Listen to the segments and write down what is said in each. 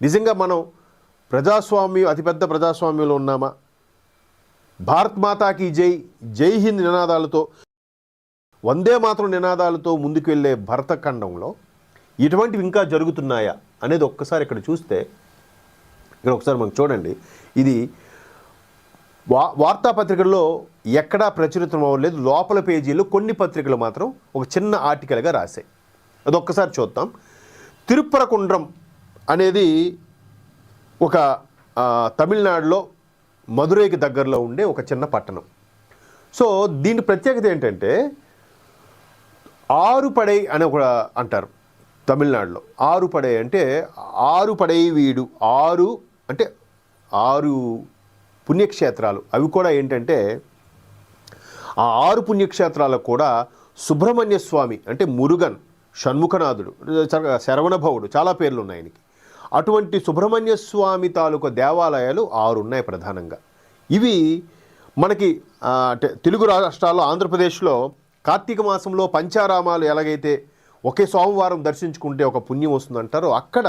నిజంగా మనం అతిపెద్ద ప్రజాస్వామ్యంలో ఉన్నామా? భారత్ మాతాకి జై, జై హింద్ నినాదాలతో, వందే మాత్రం నినాదాలతో ముందుకు వెళ్ళే భరతఖండంలో ఇటువంటివి ఇంకా జరుగుతున్నాయా అనేది ఒక్కసారి ఇక్కడ చూస్తే, ఇక్కడ ఒకసారి మనం చూడండి. ఇది వార్తాపత్రికల్లో ఎక్కడా ప్రచురితం అవ్వలేదు. లోపల పేజీలో కొన్ని పత్రికలు మాత్రం ఒక చిన్న ఆర్టికల్గా రాశాయి. అది ఒక్కసారి చూద్దాం. తిరుప్పరకుండ్రం అనేది ఒక తమిళనాడులో మదురైకి దగ్గరలో ఉండే ఒక చిన్న పట్టణం. సో దీని ప్రత్యేకత ఏంటంటే, ఆరుపడై అని ఒక అంటారు తమిళనాడులో. ఆరుపడై అంటే ఆరుపడై వీడు, ఆరు అంటే 6 పుణ్యక్షేత్రాలు. అవి కూడా ఏంటంటే ఆ 6 పుణ్యక్షేత్రాలకు కూడా సుబ్రహ్మణ్య స్వామి అంటే మురుగన్, షణ్ముఖనాథుడు, శరవణభవుడు, చాలా పేర్లు ఉన్నాయి ఆయనకి. అటువంటి సుబ్రహ్మణ్య స్వామి తాలూకు దేవాలయాలు 6 ఉన్నాయి ప్రధానంగా. ఇవి మనకి అంటే తెలుగు రాష్ట్రాల్లో, ఆంధ్రప్రదేశ్లో కార్తీక మాసంలో పంచారామాలు ఎలాగైతే ఒకే సోమవారం దర్శించుకుంటే ఒక పుణ్యం వస్తుందంటారో, అక్కడ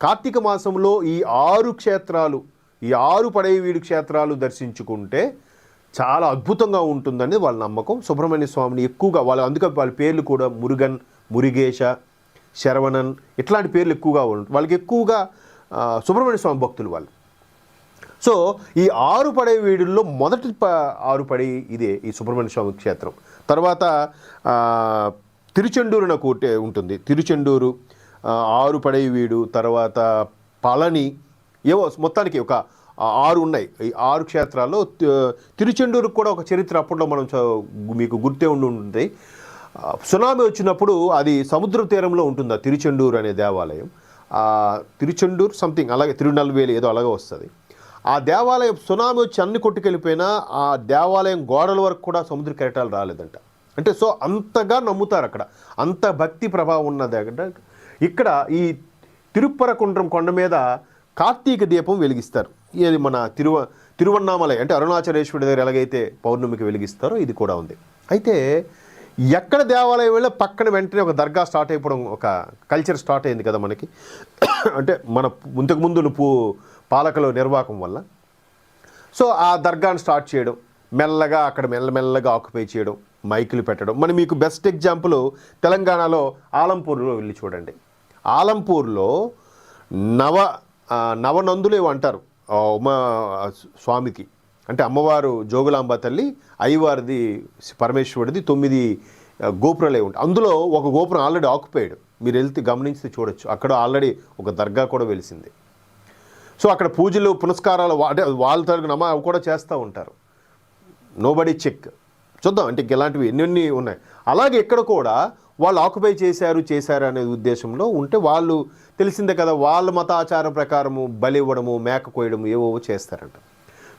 కార్తీక మాసంలో ఈ 6 క్షేత్రాలు, ఈ 6 పడైవీడు క్షేత్రాలు దర్శించుకుంటే చాలా అద్భుతంగా ఉంటుందని వాళ్ళ నమ్మకం. సుబ్రహ్మణ్య స్వామిని ఎక్కువగా అందుకే వాళ్ళ పేర్లు కూడా మురుగన్, మురుగేశ, శరవణన్ ఇట్లాంటి పేర్లు ఎక్కువగా ఉంటాయి. వాళ్ళకి ఎక్కువగా సుబ్రహ్మణ్య స్వామి భక్తులు వాళ్ళు. సో ఈ 6 పడైవీడుల్లో మొదటి 6 పడై ఇదే ఈ సుబ్రహ్మణ్య స్వామి క్షేత్రం. తర్వాత తిరుచెండూరు నాకు ఉంటుంది. తిరుచెండూరు, 6 పడైవీడు, తర్వాత పళని, ఏవో మొత్తానికి ఒక 6 ఉన్నాయి. ఈ 6 క్షేత్రాల్లో తిరుచెండూరుకు కూడా ఒక చరిత్ర అప్పట్లో మనం మీకు గుర్తే ఉంటుంది. సునామీ వచ్చినప్పుడు అది సముద్ర తీరంలో ఉంటుంది ఆ తిరుచెండూరు అనే దేవాలయం. తిరుచెండూరు సంథింగ్ అలాగే తిరునల్వేలి ఏదో అలాగే వస్తుంది. ఆ దేవాలయం సునామీ వచ్చి అన్ని కొట్టుకెళ్ళిపోయినా ఆ దేవాలయం గోడల వరకు కూడా సముద్ర కెరటాలు రాలేదంట. అంటే సో అంతగా నమ్ముతారు అక్కడ, అంత భక్తి ప్రభావం ఉన్నది. ఇక్కడ ఈ తిరుప్పరకుండ్రం కొండ మీద కార్తీక దీపం వెలిగిస్తారు. ఇది మన తిరువన్నామలై అంటే అరుణాచలేశ్వరుడి దగ్గర ఎలాగైతే పౌర్ణమికి వెలిగిస్తారో ఇది కూడా ఉంది. అయితే ఎక్కడ దేవాలయం వెళ్ళి పక్కన వెంటనే ఒక దర్గా స్టార్ట్ అయిపోవడం, ఒక కల్చర్ స్టార్ట్ అయింది కదా మనకి. అంటే మన ఇంతకుముందు పాలకుల నిర్వాహకం వల్ల. సో ఆ దర్గాను స్టార్ట్ చేయడం, మెల్లగా అక్కడ మెల్లమెల్లగా ఆక్యుపై చేయడం, మైకులు పెట్టడం. మనం మీకు బెస్ట్ ఎగ్జాంపుల్ తెలంగాణలో ఆలంపూర్లో వెళ్ళి చూడండి. ఆలంపూర్లో నవనందులు అంటారు ఉమా స్వామికి, అంటే అమ్మవారు జోగులాంబ తల్లి, అయ్యవారిది పరమేశ్వరుడిది 9 గోపురాలే ఉంటాయి. అందులో ఒక గోపురం ఆల్రెడీ ఆక్యుపైడ్. మీరు వెళ్తే గమనించి చూడొచ్చు, అక్కడ ఆల్రెడీ ఒక దర్గా కూడా వెలిసింది. సో అక్కడ పూజలు పునస్కారాలు అంటే వాళ్ళ తరగతి అవి కూడా చేస్తూ ఉంటారు. నోబడీ చెక్ చూద్దాం, అంటే ఇలాంటివి ఎన్ని ఉన్నాయి. అలాగే ఇక్కడ కూడా వాళ్ళు ఆక్యుపై చేశారు అనే ఉద్దేశంలో ఉంటే, వాళ్ళు తెలిసిందే కదా, వాళ్ళ మత ఆచారం ప్రకారము బలి ఇవ్వడము, మేక కోయడము ఏవో చేస్తారంట.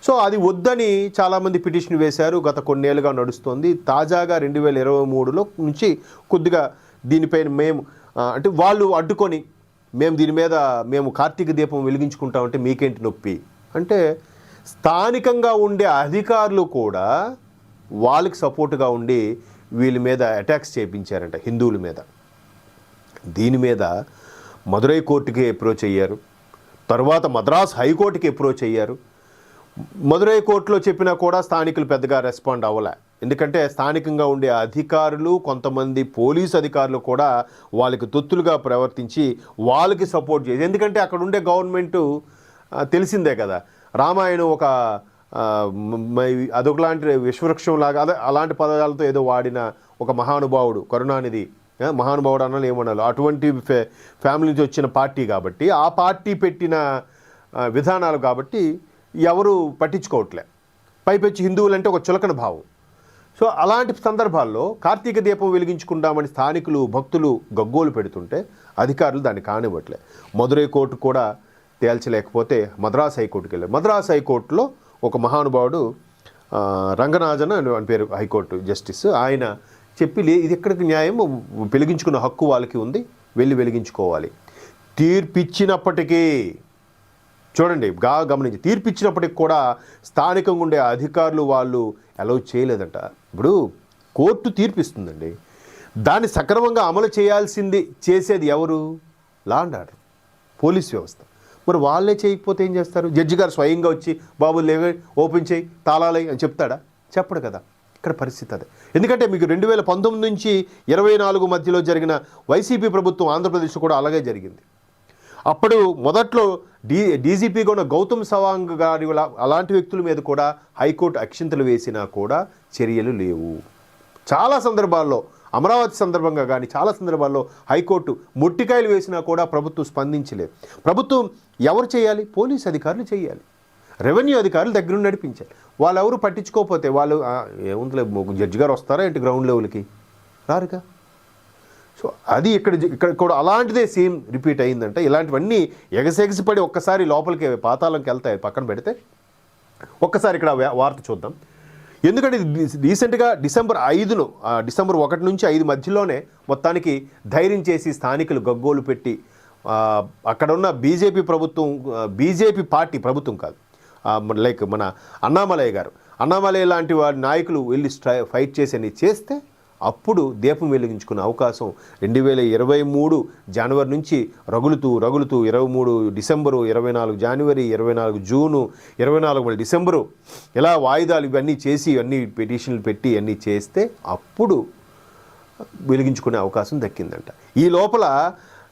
సో అది వద్దని చాలామంది పిటిషన్ వేశారు. గత కొన్నేళ్ళుగా నడుస్తుంది. తాజాగా 2023లో నుంచి కొద్దిగా దీనిపైన మేము అంటే వాళ్ళు అడ్డుకొని, దీని మీద మేము కార్తీక దీపం వెలిగించుకుంటామంటే మీకేంటి నొప్పి అంటే, స్థానికంగా ఉండే అధికారులు కూడా వాళ్ళకి సపోర్టుగా ఉండి వీళ్ళ మీద అటాక్స్ చేయించారంట, హిందువుల మీద. దీని మీద మదురై కోర్టుకి అప్రోచ్ అయ్యారు, తర్వాత మద్రాస్ హైకోర్టుకి అప్రోచ్ అయ్యారు. మదురై కోర్టులో చెప్పినా కూడా స్థానికులు పెద్దగా రెస్పాండ్ అవ్వలే. ఎందుకంటే స్థానికంగా ఉండే అధికారులు, కొంతమంది పోలీసు అధికారులు కూడా వాళ్ళకి తొత్తులుగా ప్రవర్తించి వాళ్ళకి సపోర్ట్ చేసి, ఎందుకంటే అక్కడ ఉండే గవర్నమెంటు తెలిసిందే కదా, రామాయణం ఒక అదొకలాంటి విశ్వవృక్షం లాగా అలాంటి పదాలతో ఏదో వాడిన ఒక మహానుభావుడు, కరుణానిధి మహానుభావుడు అన్నాను ఏమన్నాను, అటువంటి ఫ్యామిలీ నుంచి వచ్చిన పార్టీ కాబట్టి, ఆ పార్టీ పెట్టిన విధానాలు కాబట్టి ఎవరు పట్టించుకోవట్లే. పైపెచ్చి హిందువులంటే ఒక చులకన భావం. సో అలాంటి సందర్భాల్లో కార్తీక దీపం వెలిగించుకుంటామని స్థానికులు, భక్తులు గగ్గోలు పెడుతుంటే అధికారులు దాన్ని కానివ్వట్లే. మదురై కోర్టు కూడా తేల్చలేకపోతే మద్రాస్ హైకోర్టుకి వెళ్ళారు. మద్రాస్ హైకోర్టులో ఒక మహానుభావుడు రంగనాథన్ అని పేరు, హైకోర్టు జస్టిస్, ఆయన చెప్పి ఇది ఎక్కడికి న్యాయం, వెలిగించుకున్న హక్కు వాళ్ళకి ఉంది, వెళ్ళి వెలిగించుకోవాలి. తీర్పిచ్చినప్పటికీ చూడండి, గమనించి, తీర్పిచ్చినప్పటికి కూడా స్థానికంగా ఉండే అధికారులు వాళ్ళు అలౌ చేయలేదంట. ఇప్పుడు కోర్టు తీర్పిస్తుందండి, దాన్ని సక్రమంగా అమలు చేయాల్సింది చేసేది ఎవరు? లా అండ్ ఆర్డర్, పోలీస్ వ్యవస్థ. మరి వాళ్ళే చేయకపోతే ఏం చేస్తారు? జడ్జి గారు స్వయంగా వచ్చి బాబు లేవే ఓపెన్ చేయి తాళాలై అని చెప్తాడా? చెప్పడు కదా. ఇక్కడ పరిస్థితి అదే. ఎందుకంటే మీకు 2019 నుంచి 24 మధ్యలో జరిగిన వైసీపీ ప్రభుత్వం ఆంధ్రప్రదేశ్లో కూడా అలాగే జరిగింది. అప్పుడు మొదట్లో డీజీపీగా ఉన్న గౌతమ్ సవాంగ్ గారి అలాంటి వ్యక్తుల మీద కూడా హైకోర్టు అక్షింతలు వేసినా కూడా చర్యలు లేవు. చాలా సందర్భాల్లో అమరావతి సందర్భంగా కానీ చాలా సందర్భాల్లో హైకోర్టు మొట్టికాయలు వేసినా కూడా ప్రభుత్వం స్పందించలేదు. ప్రభుత్వం ఎవరు చేయాలి? పోలీస్ అధికారులు చేయాలి, రెవెన్యూ అధికారులు దగ్గరుండి నడిపించాలి. వాళ్ళు ఎవరు పట్టించుకోకపోతే వాళ్ళు ఏముందిలే జడ్జి గారు వస్తారా ఏంటి గ్రౌండ్ లెవెల్కి? రారుగా. సో అది ఇక్కడ కూడా అలాంటిదే సేమ్ రిపీట్ అయిందంటే ఇలాంటివన్నీ ఎగసెగసిపడి ఒక్కసారి లోపలికి పాతాళంకి వెళ్తాయి. పక్కన పెడితే ఒక్కసారి ఇక్కడ వార్త చూద్దాం. ఎందుకంటే రీసెంట్గా డిసెంబర్ 1 నుంచి 5 మధ్యలోనే మొత్తానికి ధైర్యం చేసి స్థానికులు గగ్గోలు పెట్టి అక్కడ ఉన్న బీజేపీ ప్రభుత్వం, బీజేపీ పార్టీ ప్రభుత్వం కాదు, లైక్ మన అన్నామలై లాంటి వారి నాయకులు వెళ్ళి ఫైట్ చేసి చేస్తే అప్పుడు దీపం వెలిగించుకునే అవకాశం 2023 జనవరి నుంచి రగులుతూ 23 డిసెంబరు, 24 జనవరి, 24 జూను, 24 డిసెంబరు ఇలా వాయిదాలు ఇవన్నీ చేసి అన్ని పిటిషన్లు పెట్టి అన్నీ చేస్తే అప్పుడు వెలిగించుకునే అవకాశం దక్కిందంట. ఈ లోపల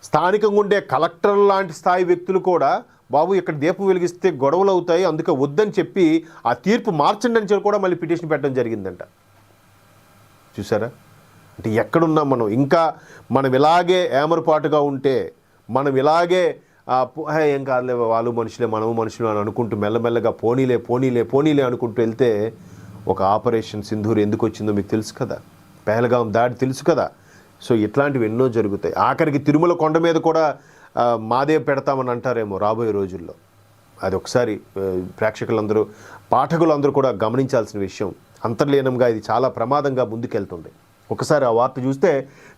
స్థానికంగా ఉండే కలెక్టర్ లాంటి స్థాయి వ్యక్తులు కూడా బాబు ఇక్కడ దీపం వెలిగిస్తే గొడవలు అవుతాయి అందుకే వద్దని చెప్పి ఆ తీర్పు మార్చండి అని చెప్పి కూడా మళ్ళీ పిటిషన్ పెట్టడం జరిగిందంట. చూసారా? అంటే ఎక్కడున్నాం మనం? ఇంకా మనం ఇలాగే ఏమరపాటుగా ఉంటే, మనం ఇలాగే ఏం కాదులే వాళ్ళు మనుషులే మనము మనుషులు అని అనుకుంటూ మెల్లమెల్లగా పోనీలే అనుకుంటూ వెళ్తే ఒక ఆపరేషన్ సింధూర్ ఎందుకు వచ్చిందో మీకు తెలుసు కదా, పెహల్గాం దాడి తెలుసు కదా. సో ఇట్లాంటివి ఎన్నో జరుగుతాయి. ఆఖరికి తిరుమల కొండ మీద కూడా మాదే పెడతామని అంటారేమో రాబోయే రోజుల్లో. అది ఒకసారి ప్రేక్షకులందరూ పాఠకులందరూ కూడా గమనించాల్సిన విషయం. అంతర్లీనంగా ఇది చాలా ప్రమాదంగా ముందుకెళ్తుంది. ఒకసారి ఆ వార్త చూస్తే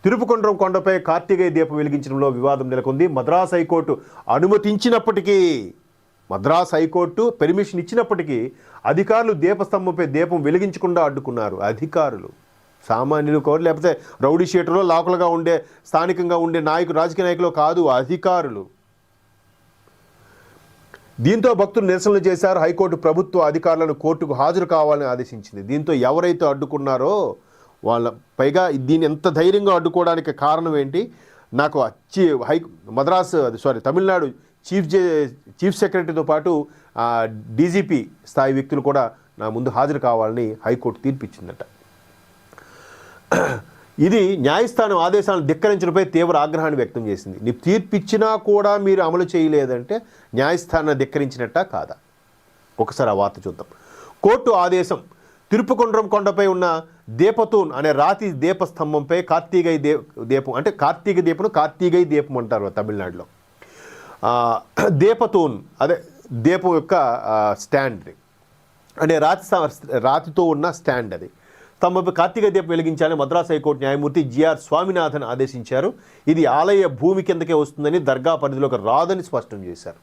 తిరుపకొండ్రం కొండపై కార్తికేయ దీపం వెలిగించడంలో వివాదం నెలకొంది. మద్రాస్ హైకోర్టు పెర్మిషన్ ఇచ్చినప్పటికీ అధికారులు దీపస్తంభంపై దీపం వెలిగించకుండా అడ్డుకున్నారు. అధికారులు సామాన్యులు కాదు, లేకపోతే రౌడీ షీటర్లో లోకల్గా ఉండే స్థానికంగా ఉండే రాజకీయ నాయకులు కాదు, అధికారులు. దీంతో భక్తులు నిరసనలు చేశారు. హైకోర్టు ప్రభుత్వ అధికారులను కోర్టుకు హాజరు కావాలని ఆదేశించింది. దీంతో ఎవరైతే అడ్డుకున్నారో వాళ్ళ పైగా దీన్ని ఎంత ధైర్యంగా అడ్డుకోవడానికి కారణం ఏంటి? నాకు తమిళనాడు చీఫ్ సెక్రటరీతో పాటు డీజీపీ స్థాయి వ్యక్తులు కూడా నా ముందు హాజరు కావాలని హైకోర్టు తీర్పిచ్చిందట. ఇది న్యాయస్థానం ఆదేశాలను ధిక్కరించడంపై తీవ్ర ఆగ్రహాన్ని వ్యక్తం చేసింది. నీ తీర్పిచ్చినా కూడా మీరు అమలు చేయలేదంటే న్యాయస్థానాన్ని ధిక్కరించినట్టా కాదా? ఒకసారి ఆ వార్త చూద్దాం. కోర్టు ఆదేశం. తిరుపకొండ్రం కొండపై ఉన్న దీపతూన్ అనే రాతి దీపస్తంభంపై కార్తీగై దీపం, అంటే కార్తీగై దీపం అంటారు తమిళనాడులో. దీపతూన్ అదే దీపం యొక్క స్టాండ్ అంటే రాతితో ఉన్న స్టాండ్. అది స్తంభంపై కార్తీక దీపం వెలిగించాలని మద్రాస్ హైకోర్టు న్యాయమూర్తి జిఆర్ స్వామినాథన్ ఆదేశించారు. ఇది ఆలయ భూమి కిందకే వస్తుందని, దర్గా పరిధిలోకి రాదని స్పష్టం చేశారు.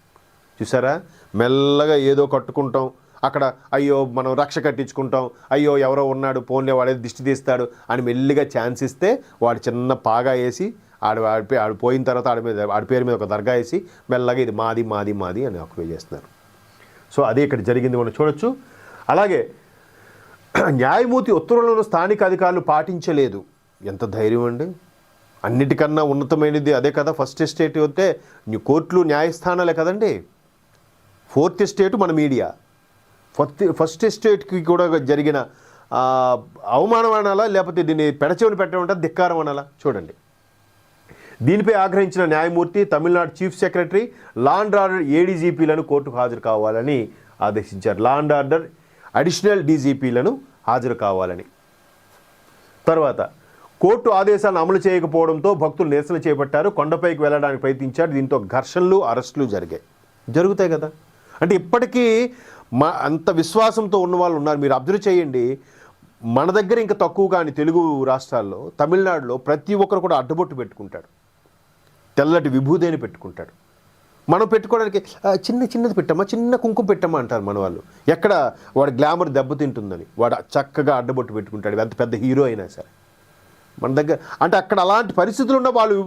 చూసారా? మెల్లగా ఏదో కట్టుకుంటాం, అక్కడ అయ్యో మనం రక్ష కట్టించుకుంటాం, అయ్యో ఎవరో ఉన్నాడు పోన్లే వాడే దిష్టి తీస్తాడు అని మెల్లిగా ఛాన్స్ ఇస్తే వాడు చిన్న పాగా వేసి ఆడు పోయిన తర్వాత ఆడి పేరు మీద ఒక దర్గా వేసి మెల్లగా ఇది మాది అని ఆక్యుపై చేస్తున్నారు. సో అదే ఇక్కడ జరిగింది మనం చూడొచ్చు. అలాగే న్యాయమూర్తి ఉత్తర్వులను స్థానిక అధికారులు పాటించలేదు. ఎంత ధైర్యం అండి! అన్నిటికన్నా ఉన్నతమైనది అదే కదా. ఫస్ట్ ఎస్టేట్ అయితే కోర్టులు న్యాయస్థానాలే కదండి. ఫోర్త్ ఎస్టేట్ మన మీడియా. ఫస్ట్ ఎస్టేట్కి కూడా జరిగిన అవమానం అనాలా, లేకపోతే దీన్ని పెడచెవిని పెట్టడం ధిక్కారం అనాలా? చూడండి. దీనిపై ఆగ్రహించిన న్యాయమూర్తి Tamil Nadu chief secretary, law and order ఏడీజీపీలను కోర్టుకు హాజరు కావాలని ఆదేశించారు. లా అండ్ ఆర్డర్ అడిషనల్ డీజీపీలను హాజరు కావాలని. తర్వాత కోర్టు ఆదేశాలను అమలు చేయకపోవడంతో భక్తులు నిరసన చేపట్టారు. కొండపైకి వెళ్ళడానికి ప్రయత్నించారు. దీంతో ఘర్షణలు, అరెస్టులు జరుగుతాయి కదా. అంటే ఇప్పటికీ అంత విశ్వాసంతో ఉన్న వాళ్ళు ఉన్నారు. మీరు అబ్జర్వ్ చేయండి. మన దగ్గర ఇంకా తక్కువ కానీ తెలుగు రాష్ట్రాల్లో, తమిళనాడులో ప్రతి ఒక్కరు కూడా అడ్డబొట్టు పెట్టుకుంటాడు, తెల్లటి విభూదేని పెట్టుకుంటాడు. మనం పెట్టుకోవడానికి చిన్నది పెట్టమ్మా, చిన్న కుంకుమ పెట్టమ్మా అంటారు మన వాళ్ళు. ఎక్కడ వాడు గ్లామర్ దెబ్బతింటుందని వాడు చక్కగా అడ్డబొట్టు పెట్టుకుంటాడు, ఎంత పెద్ద హీరో అయినా సరే. మన దగ్గర అంటే అక్కడ అలాంటి పరిస్థితులు ఉన్న వాళ్ళు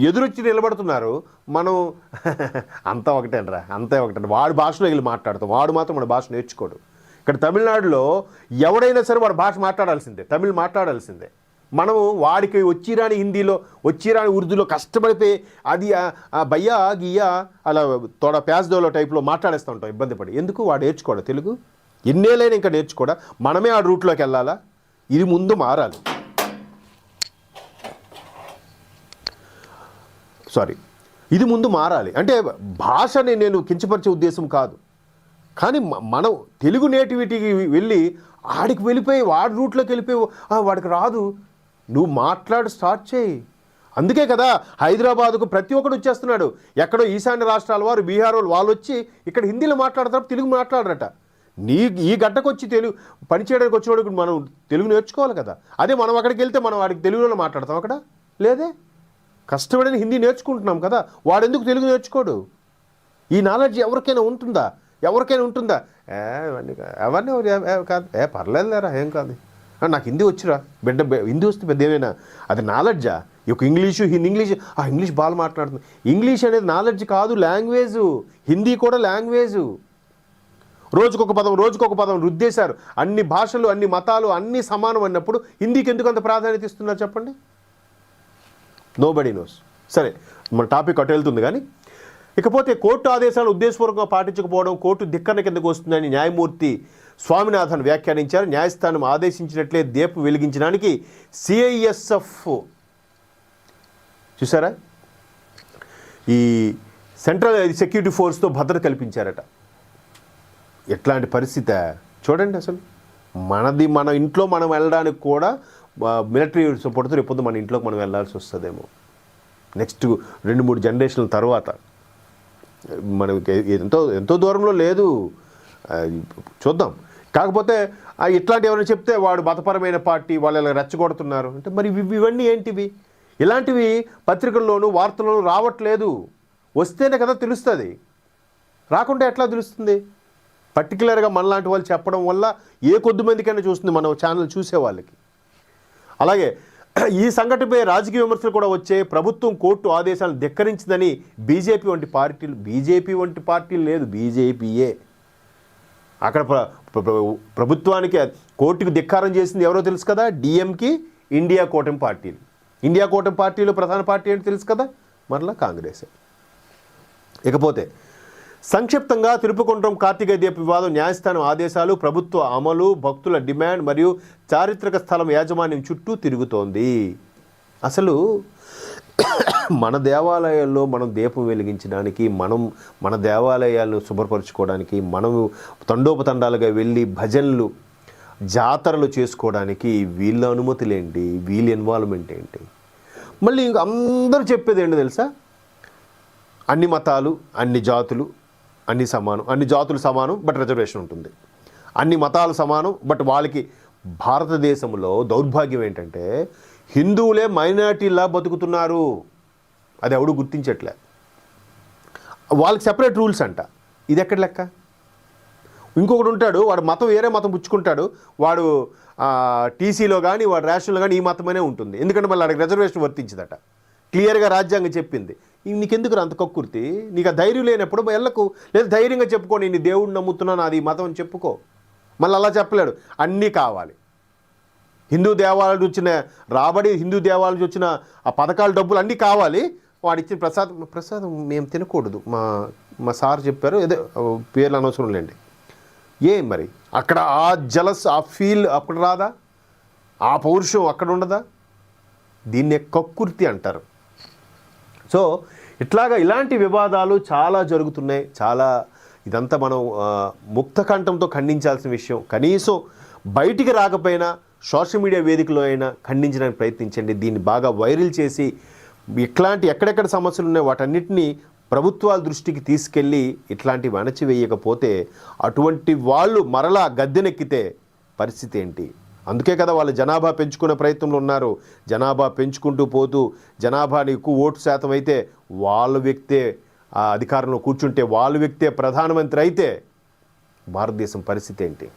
ఎదురొచ్చి నిలబడుతున్నారు. మనం అంతా ఒకటేనరా, అంతే ఒకటే. వాడి భాషలో వెళ్ళి మాట్లాడతాం, వాడు మాత్రం మన భాష నేర్చుకోడు. ఇక్కడ తమిళనాడులో ఎవడైనా సరే వాడు భాష మాట్లాడాల్సిందే, తమిళ్ మాట్లాడాల్సిందే. మనము వాడికి వచ్చిరాని హిందీలో, వచ్చిరాని ఉర్దూలో కష్టపడిపోయి అది భయ్యా గియ్యా అలా తోడ ప్యాస్దోలో టైప్లో మాట్లాడేస్తూ ఉంటాం ఇబ్బంది పడి. ఎందుకు? వాడు నేర్చుకోడా తెలుగు? ఎన్నేళ్ళైనా ఇంకా నేర్చుకోడా? మనమే ఆ రూట్లోకి వెళ్ళాలా? ఇది ముందు మారాలి. ఇది ముందు మారాలి. అంటే భాషని నేను కించపరిచే ఉద్దేశం కాదు, కానీ మనం తెలుగు నేటివిటీకి వెళ్ళి ఆడికి వెళ్ళిపోయి వాడి రూట్లోకి వెళ్ళిపోయి వాడికి రాదు, నువ్వు మాట్లాడు స్టార్ట్ చేయి. అందుకే కదా హైదరాబాదుకు ప్రతి ఒక్కడు వచ్చేస్తున్నాడు. ఎక్కడో ఈశాన్య రాష్ట్రాల వారు, బీహార్ వాళ్ళు వచ్చి ఇక్కడ హిందీలో మాట్లాడతారు, తెలుగు మాట్లాడరట. ఈ గడ్డకు వచ్చి తెలుగు పనిచేయడానికి వచ్చేవాడు మనం తెలుగు నేర్చుకోవాలి కదా. అదే మనం అక్కడికి వెళ్తే మనం వాడికి తెలుగులో మాట్లాడతాం, అక్కడ లేదే. కష్టపడిన హిందీ నేర్చుకుంటున్నాం కదా, వాడెందుకు తెలుగు నేర్చుకోడు? ఈ నాలెడ్జ్ ఎవరికైనా ఉంటుందా? అవన్నీ కాదు, పర్లేదు లేరా, ఏం కాదు, నాకు హిందీ వచ్చిరా బిడ్డ, హిందీ వస్తే పెద్ద ఏమైనా అది నాలెడ్జా? ఒక ఇంగ్లీష్ బాగా మాట్లాడుతుంది. ఇంగ్లీష్ అనేది నాలెడ్జ్ కాదు, లాంగ్వేజు. హిందీ కూడా లాంగ్వేజు. రోజుకొక పదం రుద్దేశారు. అన్ని భాషలు, అన్ని మతాలు అన్నీ సమానం అన్నప్పుడు హిందీకి ఎందుకు అంత ప్రాధాన్యత ఇస్తున్నారు చెప్పండి? Nobody nose. సరే, మన టాపిక్ అటు వెళ్తుంది. కానీ ఇకపోతే కోర్టు ఆదేశాలు ఉద్దేశపూర్వకంగా పాటించకపోవడం కోర్టు ధిక్కరణ కిందకు వస్తుందని న్యాయమూర్తి స్వామినాథన్ వ్యాఖ్యానించారు. న్యాయస్థానం ఆదేశించినట్లే దీపం వెలిగించడానికి సిఐఎస్ఎఫ్ చూసారా, ఈ సెంట్రల్ సెక్యూరిటీ ఫోర్స్తో భద్రత కల్పించారట. ఎట్లాంటి పరిస్థితి చూడండి. అసలు మన ఇంట్లో మనం వెళ్ళడానికి కూడా మిలిటరీ సపోర్ట్తో రేపొద్దు మన ఇంట్లోకి మనం వెళ్ళాల్సి వస్తుందేమో నెక్స్ట్ 2-3 జనరేషన్ల తర్వాత. మనకి ఎంతో దూరంలో లేదు, చూద్దాం. కాకపోతే ఇట్లాంటి ఎవరైనా చెప్తే వాడు మతపరమైన పార్టీ, వాళ్ళు ఇలా రెచ్చగొడుతున్నారు అంటే మరి ఇవన్నీ ఏంటివి? ఇలాంటివి పత్రికల్లోనూ వార్తల్లోనూ రావట్లేదు. వస్తేనే కదా తెలుస్తుంది, రాకుండా ఎట్లా తెలుస్తుంది? పర్టికులర్గా మనలాంటి వాళ్ళు చెప్పడం వల్ల ఏ కొద్ది మందికైనా చూస్తుంది మన ఛానల్ చూసే వాళ్ళకి. అలాగే ఈ సంఘటనపై రాజకీయ విమర్శలు కూడా వచ్చే. ప్రభుత్వం కోర్టు ఆదేశాలను ధిక్కరించిందని బీజేపీ వంటి పార్టీలు లేదు, బీజేపీయే అక్కడ ప్రభుత్వానికి కోర్టుకు ధిక్కారం చేసింది ఎవరో తెలుసు కదా, డిఎంకి ఇండియా కూటమి పార్టీలు ప్రధాన పార్టీ ఏంటి తెలుసు కదా, మరలా కాంగ్రెస్. ఇకపోతే సంక్షిప్తంగా తిరుపకుండ్రం కార్తీక దీప వివాదం, న్యాయస్థానం ఆదేశాలు, ప్రభుత్వ అమలు, భక్తుల డిమాండ్ మరియు చారిత్రక స్థలం యాజమాన్యం చుట్టూ తిరుగుతోంది. అసలు మన దేవాలయాల్లో మనం దీపం వెలిగించడానికి, మన దేవాలయాలను శుభ్రపరచుకోవడానికి, మనం తండోపతండాలుగా వెళ్ళి భజనలు, జాతరలు చేసుకోవడానికి వీళ్ళ అనుమతులేంటి, వీళ్ళ ఇన్వాల్వ్మెంట్ ఏంటి? మళ్ళీ ఇంక అందరూ చెప్పేది ఏంటో తెలుసా, అన్ని మతాలు, అన్ని జాతులు అన్ని జాతులు సమానం, బట్ రిజర్వేషన్ ఉంటుంది. అన్ని మతాలు సమానం, బట్ వాళ్ళకి భారతదేశంలో దౌర్భాగ్యం ఏంటంటే హిందువులే మైనారిటీలా బతుకుతున్నారు. అది ఎవడు గుర్తించట్లే. వాళ్ళకి సెపరేట్ రూల్స్ అంట. ఇది ఎక్కడ లెక్క? ఇంకొకడు ఉంటాడు, వాడు మతం వేరే మతం పుచ్చుకుంటాడు, వాడు టీసీలో కానీ వాడు రేషన్లో కానీ ఈ మతమనే ఉంటుంది. ఎందుకంటే మళ్ళీ వాడికి రిజర్వేషన్ వర్తించదట. క్లియర్గా రాజ్యాంగం చెప్పింది. నీకెందుకు అంత కక్కుర్తి? నీకు ఆ ధైర్యం లేనప్పుడు వెళ్ళకు, లేదా ధైర్యంగా చెప్పుకో, నేను దేవుడిని నమ్ముతున్నాను, అది మతం అని చెప్పుకో. మళ్ళీ అలా చెప్పలేడు, అన్నీ కావాలి. హిందూ దేవాలయాల నుంచి వచ్చిన రాబడి, హిందూ దేవాలయాల నుంచి వచ్చిన ఆ పథకాల డబ్బులు అన్నీ కావాలి. వాడిచ్చిన ప్రసాదం మేము తినకూడదు, మా సార్ చెప్పారు, ఏదో పేర్లు అనవసరం లేండి. మరి అక్కడ ఆ జలస్, ఆ ఫీల్ అక్కడ రాదా? ఆ పౌరుషం అక్కడ ఉండదా? దీన్నే కక్కుర్తి అంటారు. సో ఇలాంటి వివాదాలు చాలా జరుగుతున్నాయి. ఇదంతా మనం ముక్తకంఠంతో ఖండించాల్సిన విషయం. కనీసం బయటికి రాకపోయినా సోషల్ మీడియా వేదికలో అయినా ఖండించడానికి ప్రయత్నించండి. దీన్ని బాగా వైరల్ చేసి ఇట్లాంటి ఎక్కడెక్కడ సమస్యలు ఉన్నాయో వాటన్నిటినీ ప్రభుత్వాల దృష్టికి తీసుకెళ్ళి ఇట్లాంటివి అణచివేయకపోతే అటువంటి వాళ్ళు మరలా గద్దెనెక్కితే పరిస్థితి ఏంటి? అందుకే కదా వాళ్ళు జనాభా పెంచుకునే ప్రయత్నంలో ఉన్నారు. జనాభా పెంచుకుంటూ పోతూ జనాభాని ఎక్కువ ఓటు శాతం అయితే వాళ్ళ వ్యక్తే ఆ అధికారంలో కూర్చుంటే, వాళ్ళ వ్యక్తే ప్రధానమంత్రి అయితే భారతదేశం పరిస్థితి ఏంటి?